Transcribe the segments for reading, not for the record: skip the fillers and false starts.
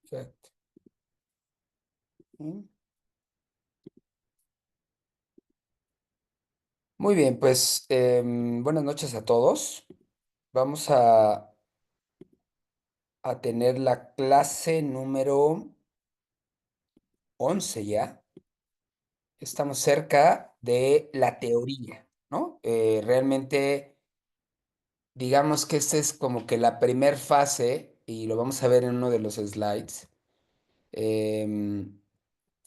Perfecto. Mm. Muy bien, pues buenas noches a todos. Vamos a tener la clase número 11 ya. Estamos cerca de la teoría, ¿no? Realmente, digamos que esta es como que la primer fase, y lo vamos a ver en uno de los slides. em,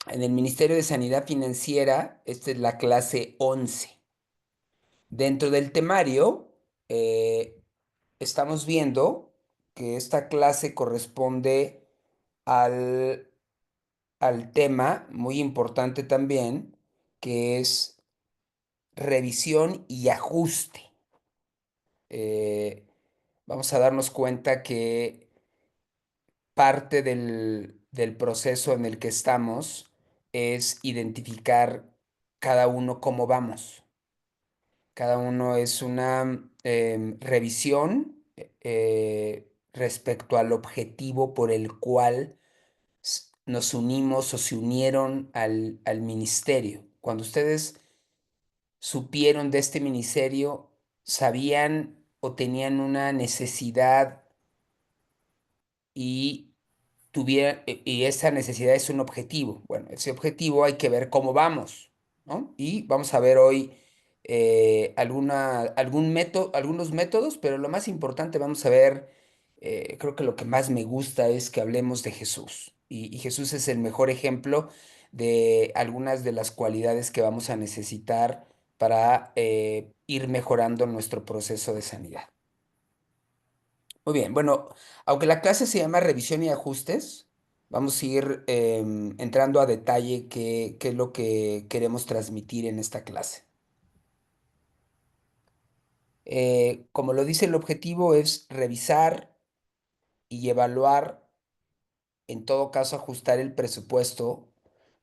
en el Ministerio de Sanidad Financiera, esta es la clase 11. Dentro del temario, eh, estamos viendo que esta clase corresponde al, al tema muy importante también, que es revisión y ajuste. Eh, Vamos a darnos cuenta que parte del proceso en el que estamos es identificar cada uno cómo vamos. Cada uno es una revisión respecto al objetivo por el cual nos unimos o se unieron al ministerio. Cuando ustedes supieron de este ministerio, sabían o tenían una necesidad y y esa necesidad es un objetivo. Bueno, ese objetivo hay que ver cómo vamos, ¿no? Y vamos a ver hoy algunos métodos, pero lo más importante vamos a ver, creo que lo que más me gusta es que hablemos de Jesús. Y Jesús es el mejor ejemplo de algunas de las cualidades que vamos a necesitar para ir mejorando nuestro proceso de sanidad. Muy bien, bueno, aunque la clase se llama revisión y ajustes, vamos a ir entrando a detalle qué es lo que queremos transmitir en esta clase. Como lo dice el objetivo es revisar y evaluar, en todo caso ajustar el presupuesto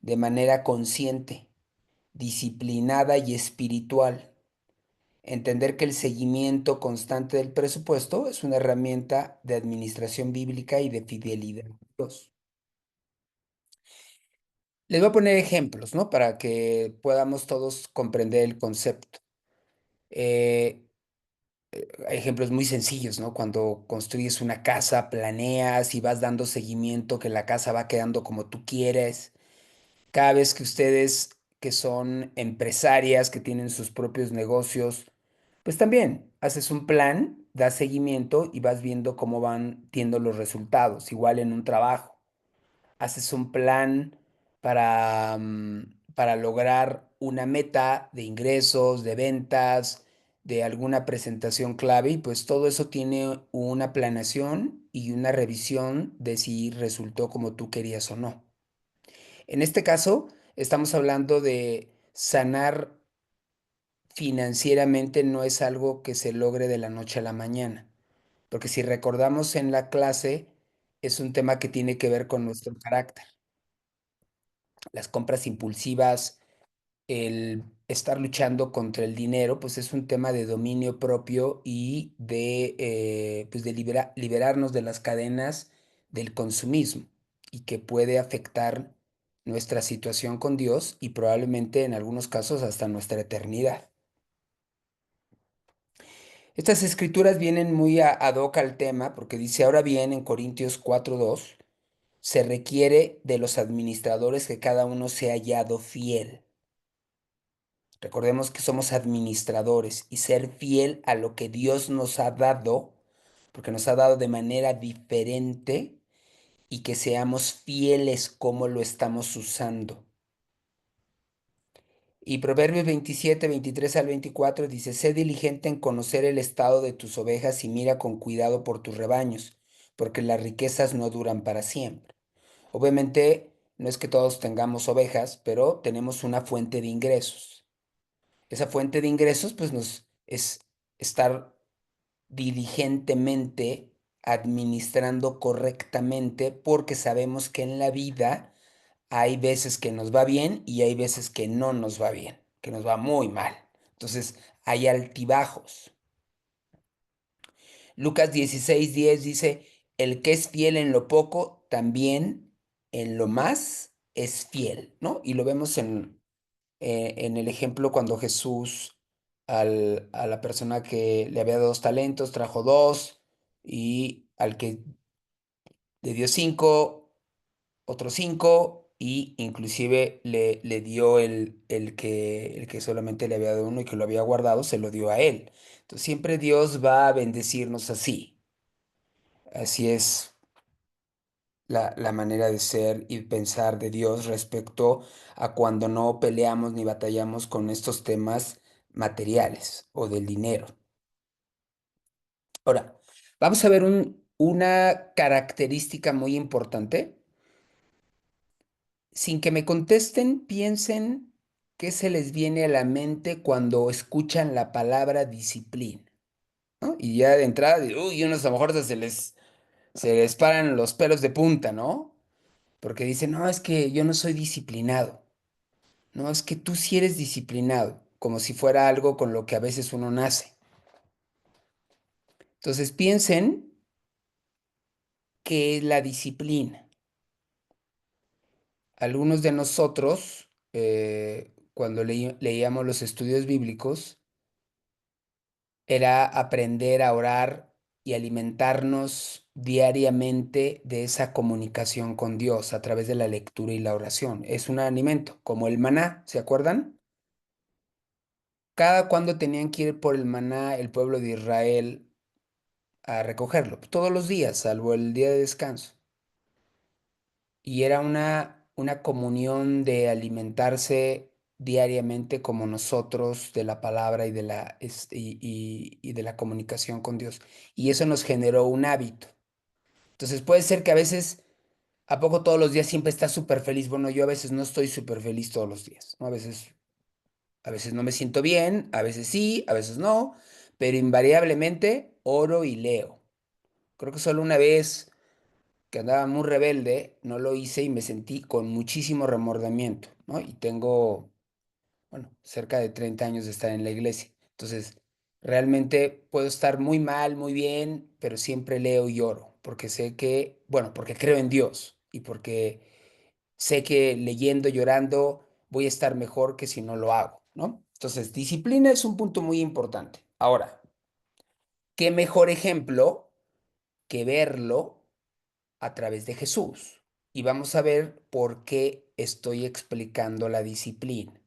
de manera consciente, disciplinada y espiritual. Entender que el seguimiento constante del presupuesto es una herramienta de administración bíblica y de fidelidad a Dios. Les voy a poner ejemplos, ¿no? Para que podamos todos comprender el concepto. Eh, Hay ejemplos muy sencillos, ¿no? Cuando construyes una casa, planeas y vas dando seguimiento, que la casa va quedando como tú quieres. Cada vez que ustedes, que son empresarias, que tienen sus propios negocios, pues también haces un plan, das seguimiento y vas viendo cómo van teniendo los resultados, igual en un trabajo. Haces un plan para lograr una meta de ingresos, de ventas, de alguna presentación clave, y pues todo eso tiene una planeación y una revisión de si resultó como tú querías o no. En este caso, estamos hablando de sanar financieramente, no es algo que se logre de la noche a la mañana, porque si recordamos en la clase, es un tema que tiene que ver con nuestro carácter. Las compras impulsivas, el estar luchando contra el dinero, pues es un tema de dominio propio y de, pues de liberarnos de las cadenas del consumismo, y que puede afectar nuestra situación con Dios y probablemente en algunos casos hasta nuestra eternidad. Estas escrituras vienen muy ad hoc al tema porque dice, ahora bien, en Corintios 4:2, se requiere de los administradores que cada uno sea hallado fiel. Recordemos que somos administradores y ser fiel a lo que Dios nos ha dado, porque nos ha dado de manera diferente, y que seamos fieles como lo estamos usando. Y Proverbios 27, 23 al 24 dice, sé diligente en conocer el estado de tus ovejas y mira con cuidado por tus rebaños, porque las riquezas no duran para siempre. Obviamente, no es que todos tengamos ovejas, pero tenemos una fuente de ingresos. Esa fuente de ingresos, pues nos es estar diligentemente administrando correctamente, porque sabemos que en la vida hay veces que nos va bien y hay veces que no nos va bien, que nos va muy mal. Entonces, hay altibajos. Lucas 16:10 dice, el que es fiel en lo poco, también en lo más es fiel, ¿no? Y lo vemos en el ejemplo cuando Jesús a la persona que le había dado 2 talentos trajo dos y al que le dio cinco, otros cinco y inclusive le dio el que solamente le había dado uno y que lo había guardado, se lo dio a él. Entonces siempre Dios va a bendecirnos así. Así es la manera de ser y pensar de Dios respecto a cuando no peleamos ni batallamos con estos temas materiales o del dinero. Ahora, vamos a ver una característica muy importante. Sin que me contesten, piensen qué se les viene a la mente cuando escuchan la palabra disciplina, ¿no? Y ya de entrada, uy, unos a lo mejor se les paran los pelos de punta, ¿no? Porque dicen, no, es que yo no soy disciplinado. No, es que tú sí eres disciplinado, como si fuera algo con lo que a veces uno nace. Entonces piensen qué es la disciplina. Algunos de nosotros, cuando leíamos los estudios bíblicos, era aprender a orar y alimentarnos diariamente de esa comunicación con Dios a través de la lectura y la oración. Es un alimento, como el maná, ¿se acuerdan? Cada cuando tenían que ir por el maná el pueblo de Israel a recogerlo, todos los días, salvo el día de descanso. Y era una comunión de alimentarse diariamente como nosotros de la palabra y de la comunicación con Dios. Y eso nos generó un hábito. Entonces puede ser que a veces, ¿a poco todos los días siempre estás súper feliz? Bueno, yo a veces no estoy súper feliz todos los días, ¿no? A veces no me siento bien, a veces sí, a veces no, pero invariablemente oro y leo. Creo que solo una vez que andaba muy rebelde, no lo hice y me sentí con muchísimo remordimiento, ¿no? Y tengo, bueno, cerca de 30 años de estar en la iglesia. Entonces, realmente puedo estar muy mal, muy bien, pero siempre leo y oro, porque sé que, bueno, porque creo en Dios y porque sé que leyendo, llorando, voy a estar mejor que si no lo hago, ¿no? Entonces, disciplina es un punto muy importante. Ahora, ¿qué mejor ejemplo que verlo a través de Jesús? Y vamos a ver por qué estoy explicando la disciplina.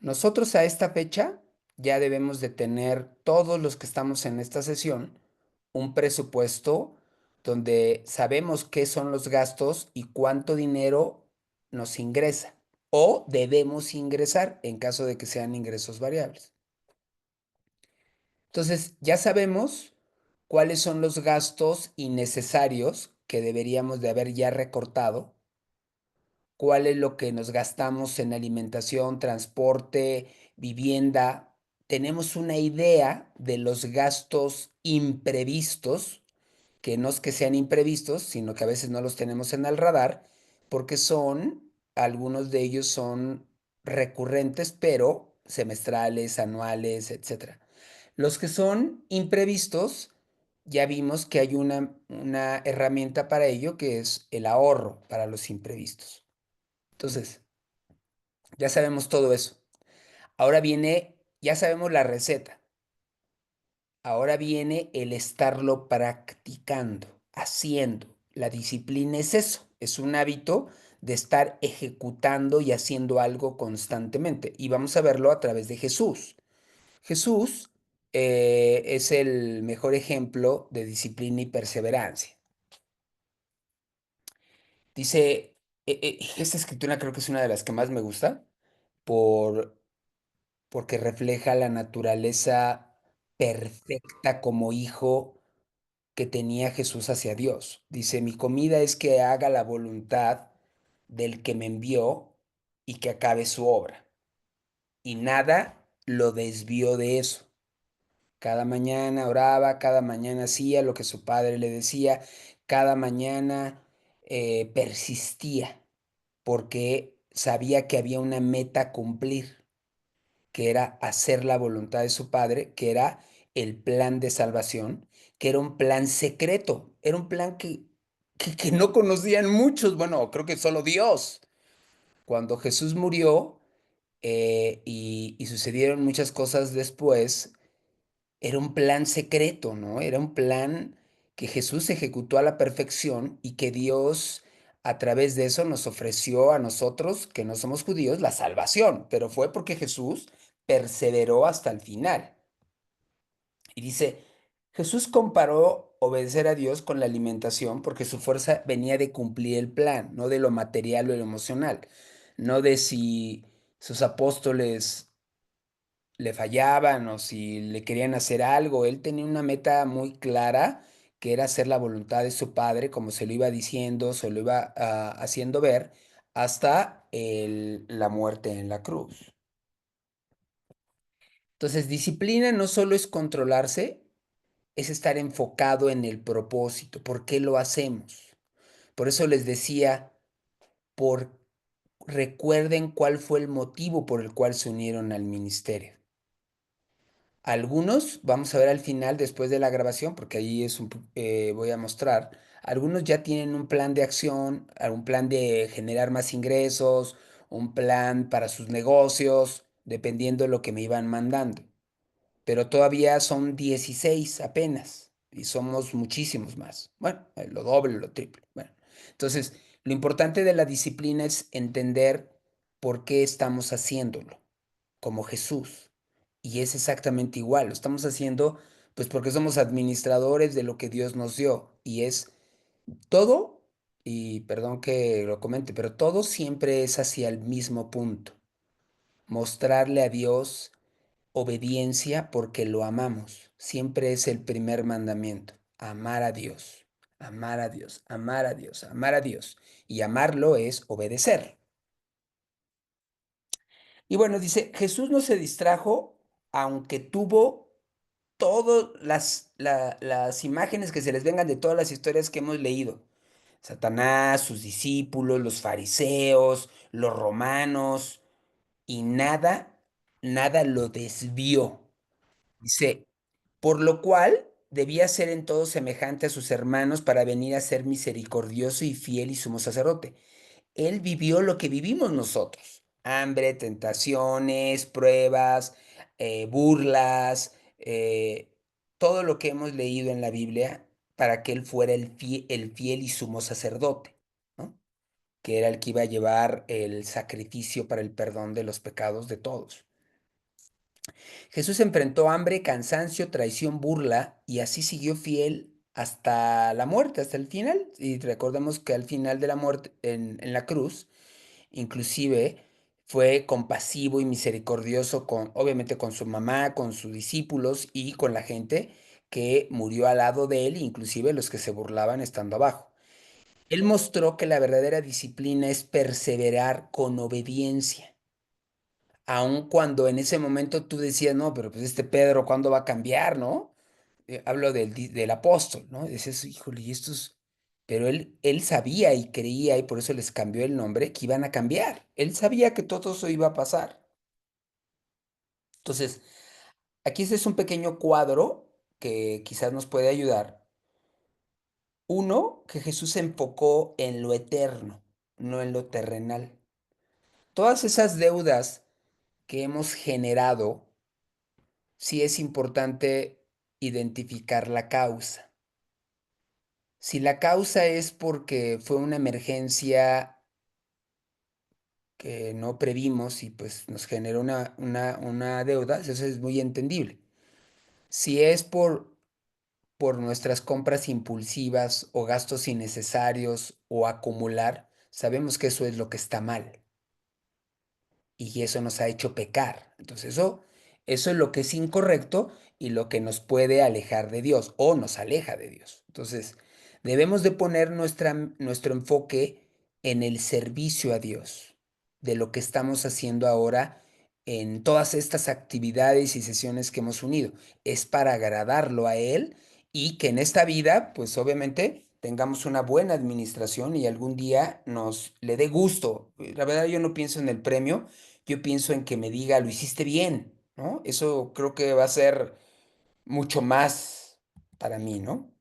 Nosotros a esta fecha ya debemos de tener, todos los que estamos en esta sesión, un presupuesto donde sabemos qué son los gastos y cuánto dinero nos ingresa o debemos ingresar en caso de que sean ingresos variables. Entonces, ya sabemos cuáles son los gastos innecesarios que deberíamos de haber ya recortado, cuál es lo que nos gastamos en alimentación, transporte, vivienda. Tenemos una idea de los gastos imprevistos, que no es que sean imprevistos, sino que a veces no los tenemos en el radar, porque algunos de ellos son recurrentes, pero semestrales, anuales, etcétera. Los que son imprevistos, ya vimos que hay una herramienta para ello, que es el ahorro para los imprevistos. Entonces, ya sabemos todo eso. Ahora viene, ya sabemos la receta. Ahora viene el estarlo practicando, haciendo. La disciplina es eso, es un hábito de estar ejecutando y haciendo algo constantemente. Y vamos a verlo a través de Jesús. Jesús es el mejor ejemplo de disciplina y perseverancia. Dice, esta escritura creo que es una de las que más me gusta por, porque refleja la naturaleza perfecta como hijo que tenía Jesús hacia Dios. Dice, mi comida es que haga la voluntad del que me envió y que acabe su obra. Y nada lo desvió de eso. Cada mañana oraba, cada mañana hacía lo que su padre le decía, cada mañana persistía porque sabía que había una meta a cumplir, que era hacer la voluntad de su padre, que era el plan de salvación, que era un plan secreto, era un plan que que no conocían muchos, bueno, creo que solo Dios. Cuando Jesús murió y sucedieron muchas cosas después, era un plan secreto, ¿no? Era un plan que Jesús ejecutó a la perfección y que Dios a través de eso nos ofreció a nosotros, que no somos judíos, la salvación, pero fue porque Jesús perseveró hasta el final. Y dice, Jesús comparó obedecer a Dios con la alimentación porque su fuerza venía de cumplir el plan, no de lo material o lo emocional, no de si sus apóstoles le fallaban o si le querían hacer algo. Él tenía una meta muy clara que era hacer la voluntad de su padre, como se lo iba diciendo, se lo iba haciendo ver, hasta la muerte en la cruz. Entonces, disciplina no solo es controlarse, es estar enfocado en el propósito, por qué lo hacemos. Por eso les decía, por, recuerden cuál fue el motivo por el cual se unieron al ministerio. Algunos, vamos a ver al final, después de la grabación, porque ahí voy a mostrar, algunos ya tienen un plan de acción, un plan de generar más ingresos, un plan para sus negocios, dependiendo de lo que me iban mandando. Pero todavía son 16 apenas y somos muchísimos más. Bueno, lo doble, lo triple. Bueno, entonces, lo importante de la disciplina es entender por qué estamos haciéndolo, como Jesús. Y es exactamente igual, lo estamos haciendo pues porque somos administradores de lo que Dios nos dio. Y es todo, y perdón que lo comente, pero todo siempre es hacia el mismo punto. Mostrarle a Dios obediencia porque lo amamos. Siempre es el primer mandamiento. Amar a Dios, amar a Dios, amar a Dios, amar a Dios. Y amarlo es obedecer. Y bueno, dice, Jesús no se distrajo, aunque tuvo todas las imágenes que se les vengan de todas las historias que hemos leído. Satanás, sus discípulos, los fariseos, los romanos, y nada lo desvió. Dice, por lo cual debía ser en todo semejante a sus hermanos para venir a ser misericordioso y fiel y sumo sacerdote. Él vivió lo que vivimos nosotros. Hambre, tentaciones, pruebas, burlas, todo lo que hemos leído en la Biblia para que Él fuera el fiel y sumo sacerdote, ¿no? Que era el que iba a llevar el sacrificio para el perdón de los pecados de todos. Jesús enfrentó hambre, cansancio, traición, burla y así siguió fiel hasta la muerte, hasta el final. Y recordemos que al final de la muerte, en la cruz, inclusive fue compasivo y misericordioso obviamente con su mamá, con sus discípulos y con la gente que murió al lado de él, inclusive los que se burlaban estando abajo. Él mostró que la verdadera disciplina es perseverar con obediencia aun cuando en ese momento tú decías, no, pero pues este Pedro, ¿cuándo va a cambiar, no? Hablo del apóstol, ¿no? Dices, híjole, y estos, pero él sabía y creía, y por eso les cambió el nombre, que iban a cambiar. Él sabía que todo eso iba a pasar. Entonces, aquí este es un pequeño cuadro que quizás nos puede ayudar. Uno, que Jesús se enfocó en lo eterno, no en lo terrenal. Todas esas deudas que hemos generado, sí es importante identificar la causa. Si la causa es porque fue una emergencia que no previmos y pues nos generó una deuda, eso es muy entendible. Si es por nuestras compras impulsivas o gastos innecesarios o acumular, sabemos que eso es lo que está mal. Y eso nos ha hecho pecar. Entonces eso es lo que es incorrecto y lo que nos puede alejar de Dios o nos aleja de Dios. Entonces debemos de poner nuestro enfoque en el servicio a Dios, de lo que estamos haciendo ahora en todas estas actividades y sesiones que hemos unido. Es para agradarlo a Él y que en esta vida, pues obviamente, tengamos una buena administración y algún día nos le dé gusto. La verdad, yo no pienso en el premio, yo pienso en que me diga, lo hiciste bien, ¿no? Eso creo que va a ser mucho más para mí, ¿no?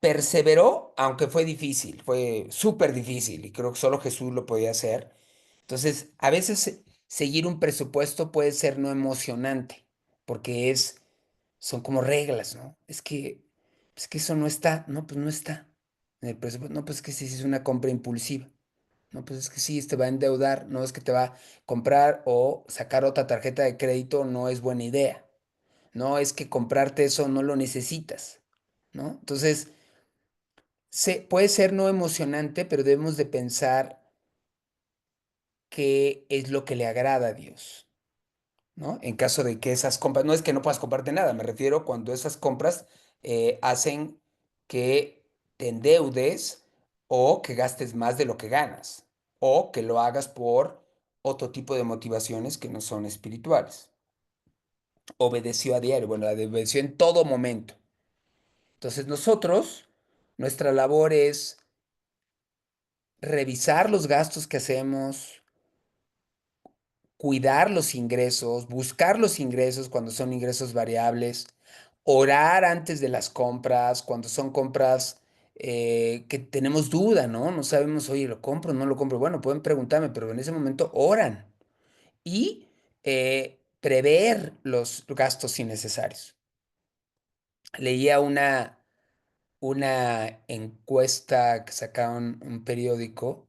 perseveró, aunque fue difícil, fue súper difícil y creo que solo Jesús lo podía hacer. Entonces, a veces seguir un presupuesto puede ser no emocionante, porque son como reglas, ¿no? Es que eso no está, no, pues no está en el presupuesto, no, pues es que sí es una compra impulsiva, no, pues es que sí, te va a endeudar, no es que te va a comprar o sacar otra tarjeta de crédito, no es buena idea, no es que comprarte eso no lo necesitas, ¿no? Entonces, puede ser no emocionante, pero debemos de pensar qué es lo que le agrada a Dios, ¿no? En caso de que esas compras, no es que no puedas comprarte nada, me refiero cuando esas compras hacen que te endeudes o que gastes más de lo que ganas o que lo hagas por otro tipo de motivaciones que no son espirituales. Obedeció a diario, bueno, obedeció en todo momento. Entonces nosotros, nuestra labor es revisar los gastos que hacemos, cuidar los ingresos, buscar los ingresos cuando son ingresos variables, orar antes de las compras, cuando son compras que tenemos duda, ¿no? No sabemos, oye, ¿lo compro o no lo compro? Bueno, pueden preguntarme, pero en ese momento oran y prever los gastos innecesarios. Leía una encuesta que sacaron un periódico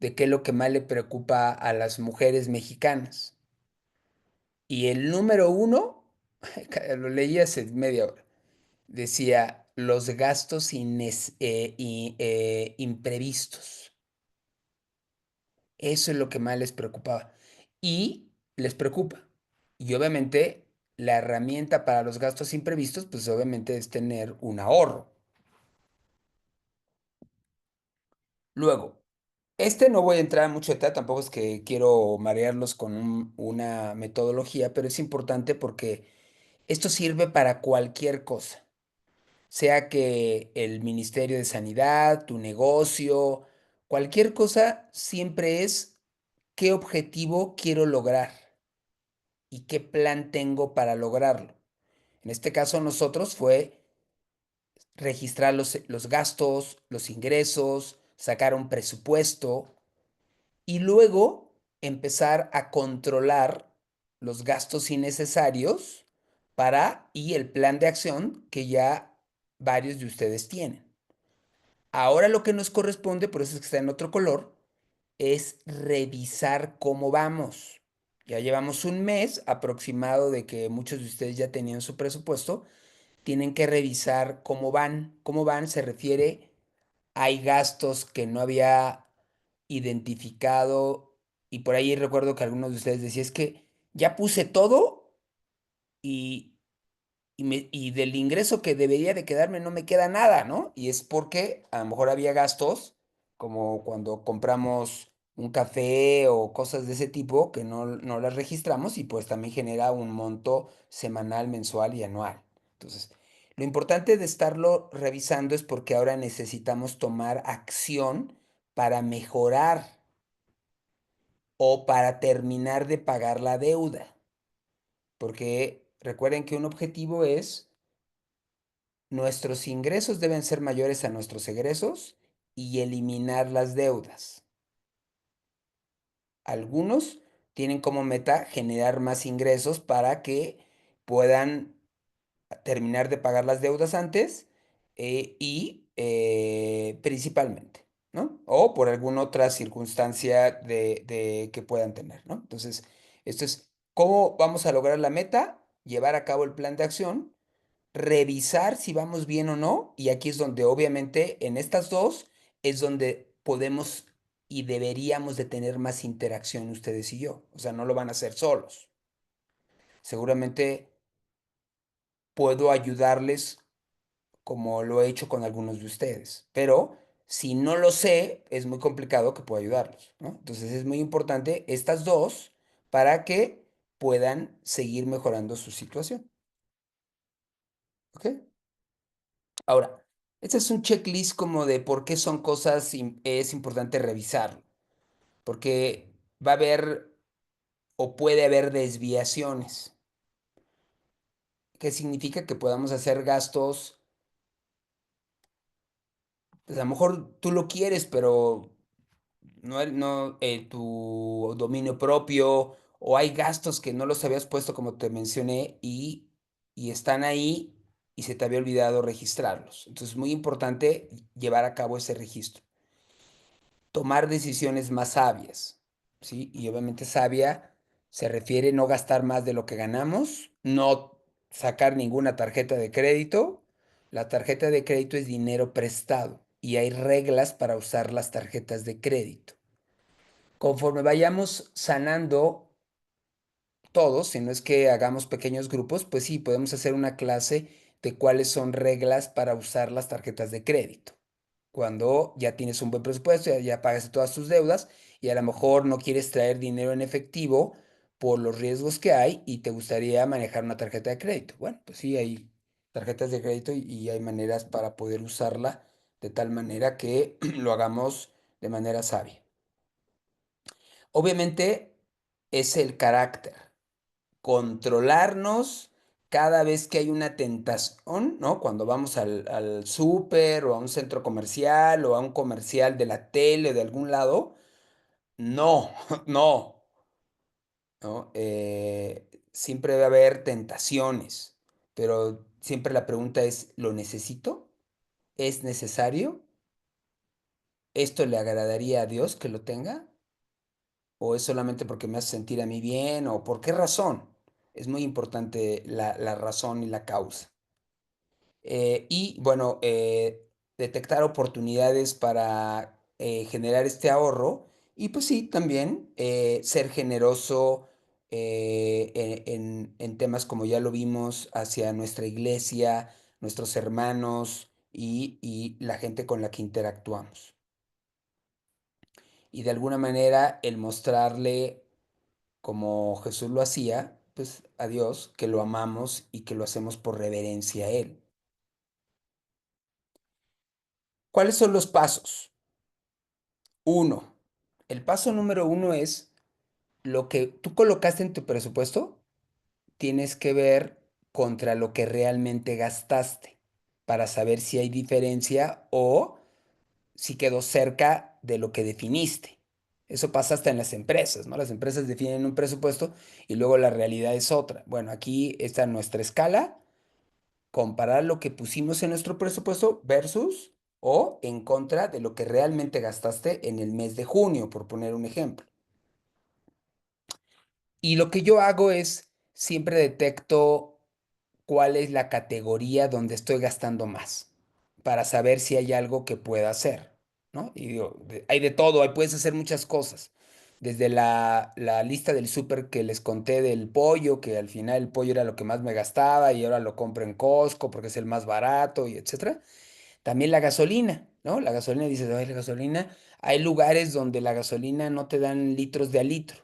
de qué es lo que más le preocupa a las mujeres mexicanas. Y el número uno, lo leí hace media hora, decía los gastos imprevistos. Eso es lo que más les preocupaba. Y les preocupa. Y obviamente la herramienta para los gastos imprevistos, pues obviamente es tener un ahorro. Luego, no voy a entrar en mucho detalle, tampoco es que quiero marearlos con una metodología, pero es importante porque esto sirve para cualquier cosa. Sea que el Ministerio de Sanidad, tu negocio, cualquier cosa, siempre es qué objetivo quiero lograr y qué plan tengo para lograrlo. En este caso, nosotros fue registrar los gastos, los ingresos, sacar un presupuesto y luego empezar a controlar los gastos innecesarios y el plan de acción que ya varios de ustedes tienen. Ahora lo que nos corresponde, por eso es que está en otro color, es revisar cómo vamos. Ya llevamos un mes aproximado de que muchos de ustedes ya tenían su presupuesto. Tienen que revisar cómo van. ¿Cómo van? Se refiere, hay gastos que no había identificado y por ahí recuerdo que algunos de ustedes decían, es que ya puse todo y, y del ingreso que debería de quedarme no me queda nada, ¿no? Y es porque a lo mejor había gastos, como cuando compramos un café o cosas de ese tipo que no las registramos y pues también genera un monto semanal, mensual y anual. Entonces, lo importante de estarlo revisando es porque ahora necesitamos tomar acción para mejorar o para terminar de pagar la deuda. Porque recuerden que un objetivo es nuestros ingresos deben ser mayores a nuestros egresos y eliminar las deudas. Algunos tienen como meta generar más ingresos para que puedan terminar de pagar las deudas antes principalmente, ¿no? O por alguna otra circunstancia que puedan tener, ¿no? Entonces, esto es cómo vamos a lograr la meta, llevar a cabo el plan de acción, revisar si vamos bien o no, y aquí es donde obviamente en estas dos es donde podemos y deberíamos de tener más interacción ustedes y yo. O sea, no lo van a hacer solos. Seguramente puedo ayudarles como lo he hecho con algunos de ustedes, pero si no lo sé, es muy complicado que pueda ayudarlos, ¿no? Entonces es muy importante estas dos para que puedan seguir mejorando su situación, ¿ok? Ahora, este es un checklist como de por qué son cosas, es importante revisarlo, porque va a haber o puede haber desviaciones, que significa que podamos hacer gastos pues a lo mejor tú lo quieres, pero no tu dominio propio o hay gastos que no los habías puesto como te mencioné y están ahí y se te había olvidado registrarlos. Entonces es muy importante llevar a cabo ese registro. Tomar decisiones más sabias, ¿sí? Y obviamente sabia se refiere no gastar más de lo que ganamos, no sacar ninguna tarjeta de crédito. La tarjeta de crédito es dinero prestado y hay reglas para usar las tarjetas de crédito. Conforme vayamos sanando todos, si no es que hagamos pequeños grupos, pues sí, podemos hacer una clase de cuáles son reglas para usar las tarjetas de crédito. Cuando ya tienes un buen presupuesto, ya pagaste todas tus deudas y a lo mejor no quieres traer dinero en efectivo por los riesgos que hay y te gustaría manejar una tarjeta de crédito. Bueno, pues sí, hay tarjetas de crédito y hay maneras para poder usarla de tal manera que lo hagamos de manera sabia. Obviamente es el carácter, controlarnos cada vez que hay una tentación, ¿no? Cuando vamos al súper o a un centro comercial o a un comercial de la tele de algún lado, no, no, ¿no? Siempre va a haber tentaciones, pero siempre la pregunta es, ¿lo necesito? ¿Es necesario? ¿Esto le agradaría a Dios que lo tenga? ¿O es solamente porque me hace sentir a mí bien? ¿O por qué razón? Es muy importante la razón y la causa. Y bueno, detectar oportunidades para generar este ahorro y pues sí, también ser generoso en temas como ya lo vimos hacia nuestra iglesia, nuestros hermanos y la gente con la que interactuamos. Y de alguna manera el mostrarle como Jesús lo hacía, pues a Dios, que lo amamos y que lo hacemos por reverencia a Él. ¿Cuáles son los pasos? Uno, el paso número uno es lo que tú colocaste en tu presupuesto, tienes que ver contra lo que realmente gastaste para saber si hay diferencia o si quedó cerca de lo que definiste. Eso pasa hasta en las empresas, ¿no? Las empresas definen un presupuesto y luego la realidad es otra. Bueno, aquí está nuestra escala, comparar lo que pusimos en nuestro presupuesto versus o en contra de lo que realmente gastaste en el mes de junio, por poner un ejemplo. Y lo que yo hago es siempre detecto cuál es la categoría donde estoy gastando más para saber si hay algo que pueda hacer, ¿no? Y digo, hay de todo, ahí puedes hacer muchas cosas. Desde la lista del súper que les conté del pollo, que al final el pollo era lo que más me gastaba y ahora lo compro en Costco porque es el más barato y etcétera. También la gasolina, ¿no? La gasolina, dices, ay, la gasolina, hay lugares donde la gasolina no te dan litros de a litro.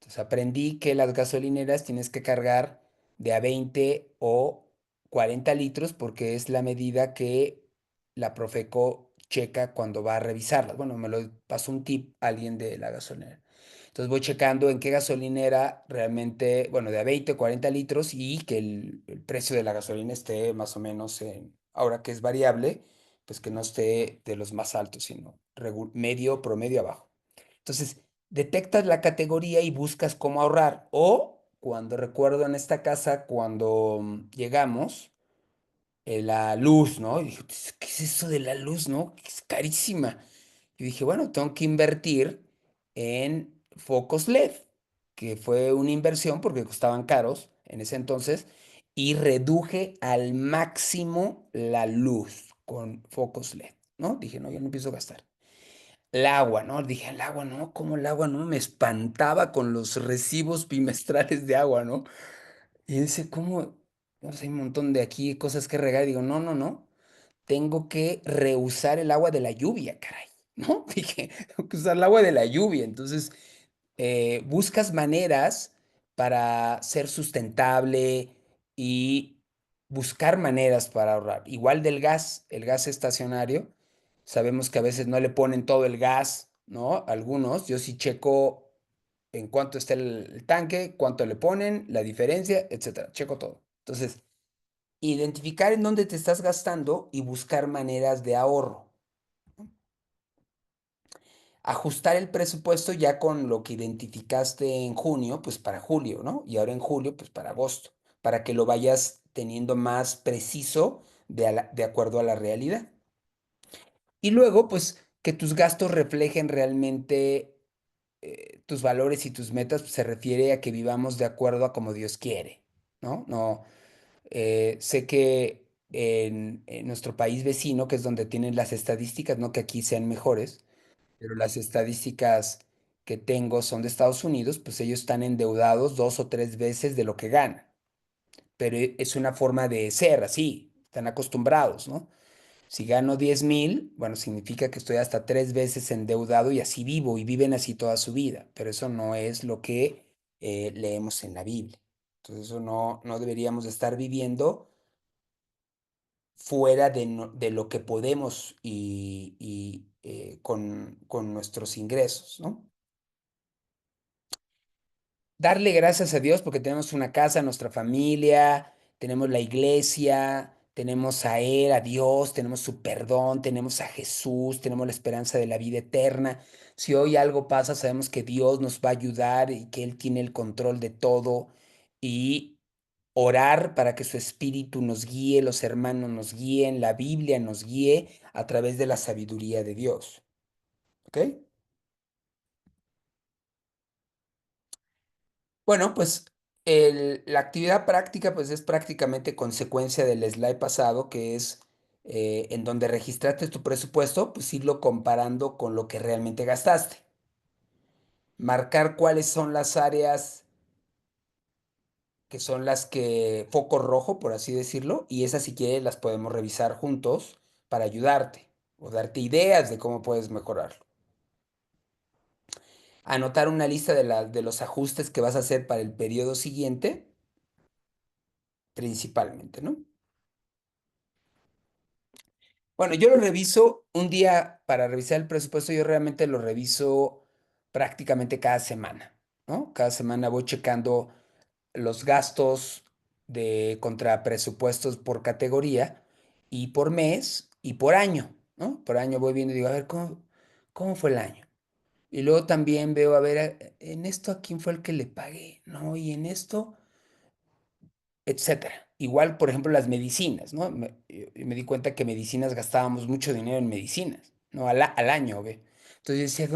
Entonces aprendí que las gasolineras tienes que cargar de a 20 o 40 litros porque es la medida que la Profeco checa cuando va a revisarlas. Bueno, me lo pasó un tip alguien de la gasolinera. Entonces voy checando en qué gasolinera realmente, bueno, de a 20 o 40 litros y que el precio de la gasolina esté más o menos en, ahora que es variable, pues que no esté de los más altos, sino medio, promedio abajo. Entonces, detectas la categoría y buscas cómo ahorrar. O cuando recuerdo en esta casa, cuando llegamos, la luz, ¿no? Y dije, "Pues, ¿qué es eso de la luz, no? Que es carísima". Y dije, bueno, tengo que invertir en focos LED, que fue una inversión porque costaban caros en ese entonces, y reduje al máximo la luz con focos LED, ¿no? Dije, no, yo no empiezo a gastar. El agua, ¿no? Dije, el agua, no, ¿cómo el agua, no? Me espantaba con los recibos bimestrales de agua, ¿no? Y dice, ¿cómo? No sé, hay un montón de aquí cosas que regar. Digo, no, no, no. Tengo que reusar el agua de la lluvia, caray, ¿no? Dije, tengo que usar el agua de la lluvia. Entonces, buscas maneras para ser sustentable y buscar maneras para ahorrar. Igual del gas, el gas estacionario, sabemos que a veces no le ponen todo el gas, ¿no? Algunos, yo sí checo en cuánto está el tanque, cuánto le ponen, la diferencia, etcétera. Checo todo. Entonces, identificar en dónde te estás gastando y buscar maneras de ahorro. ajustar el presupuesto ya con lo que identificaste en junio, pues para julio, ¿no? Y ahora en julio, pues para agosto, para que lo vayas teniendo más preciso de acuerdo a la realidad. Y luego, pues que tus gastos reflejen realmente tus valores y tus metas, pues, se refiere a que vivamos de acuerdo a como Dios quiere, ¿no? No, sé que en nuestro país vecino, que es donde tienen las estadísticas, no que aquí sean mejores, pero las estadísticas que tengo son de Estados Unidos, pues ellos están endeudados 2 o 3 veces de lo que ganan, pero es una forma de ser así, están acostumbrados, ¿no? Si gano 10,000, bueno, significa que estoy hasta 3 veces endeudado y así vivo y viven así toda su vida, pero eso no es lo que leemos en la Biblia. Entonces eso no deberíamos estar viviendo fuera de lo que podemos y con nuestros ingresos, ¿no? Darle gracias a Dios porque tenemos una casa, nuestra familia, tenemos la iglesia, tenemos a Él, a Dios, tenemos su perdón, tenemos a Jesús, tenemos la esperanza de la vida eterna. Si hoy algo pasa, sabemos que Dios nos va a ayudar y que Él tiene el control de todo y orar para que su espíritu nos guíe, los hermanos nos guíen, la Biblia nos guíe a través de la sabiduría de Dios. ¿Ok? Bueno, pues la actividad práctica pues es prácticamente consecuencia del slide pasado, que es en donde registraste tu presupuesto, pues irlo comparando con lo que realmente gastaste. Marcar cuáles son las áreas que son las que, foco rojo, por así decirlo, y esas si quieres las podemos revisar juntos para ayudarte o darte ideas de cómo puedes mejorarlo. Anotar una lista de los ajustes que vas a hacer para el periodo siguiente, principalmente, ¿no? Bueno, yo lo reviso un día para revisar el presupuesto, yo realmente lo reviso prácticamente cada semana, ¿no? Cada semana voy checando los gastos de contra presupuestos por categoría y por mes y por año, ¿no? Por año voy viendo y digo, a ver, ¿cómo fue el año? Y luego también veo, a ver, en esto a quién fue el que le pagué, ¿no? Y en esto etcétera. Igual, por ejemplo, las medicinas, ¿no? Yo me di cuenta que medicinas gastábamos mucho dinero en medicinas, ¿no? Al año, ¿ve? Entonces yo decía,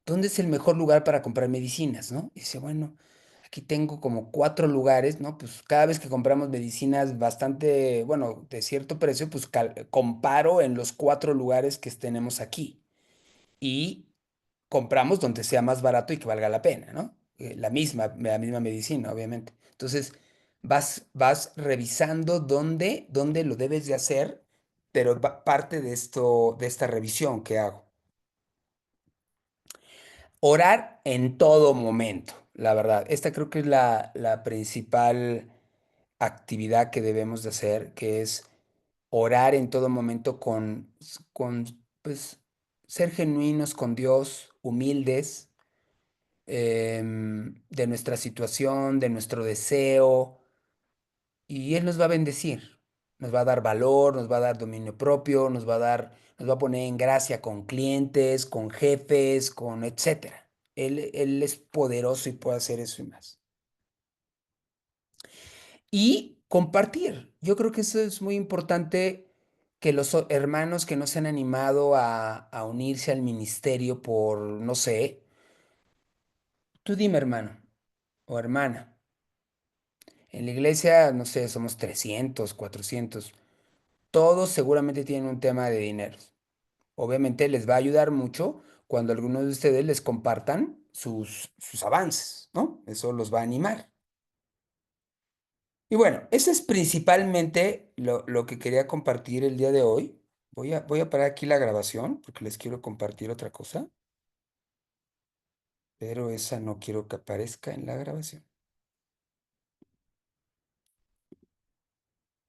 ¿dónde es el mejor lugar para comprar medicinas, ¿no? Y dice, bueno, aquí tengo como 4 lugares, ¿no? Pues cada vez que compramos medicinas bastante, bueno, de cierto precio, pues comparo en los 4 lugares que tenemos aquí. Y compramos donde sea más barato y que valga la pena, ¿no? La misma medicina, obviamente. Entonces, vas revisando dónde lo debes de hacer, pero parte de esto, de esta revisión que hago. Orar en todo momento, la verdad. Esta creo que es la principal actividad que debemos de hacer, que es orar en todo momento pues, ser genuinos con Dios, humildes de nuestra situación, de nuestro deseo, y Él nos va a bendecir, nos va a dar valor, nos va a dar dominio propio, nos va a poner en gracia con clientes, con jefes, con etcétera. Él es poderoso y puede hacer eso y más. Y compartir. Yo creo que eso es muy importante que los hermanos que no se han animado a unirse al ministerio por, no sé, tú dime hermano o hermana. En la iglesia, no sé, somos 300, 400. Todos seguramente tienen un tema de dinero. Obviamente les va a ayudar mucho cuando algunos de ustedes les compartan sus avances, ¿no? Eso los va a animar. Y bueno, eso es principalmente lo que quería compartir el día de hoy. Voy a parar aquí la grabación porque les quiero compartir otra cosa, pero esa no quiero que aparezca en la grabación.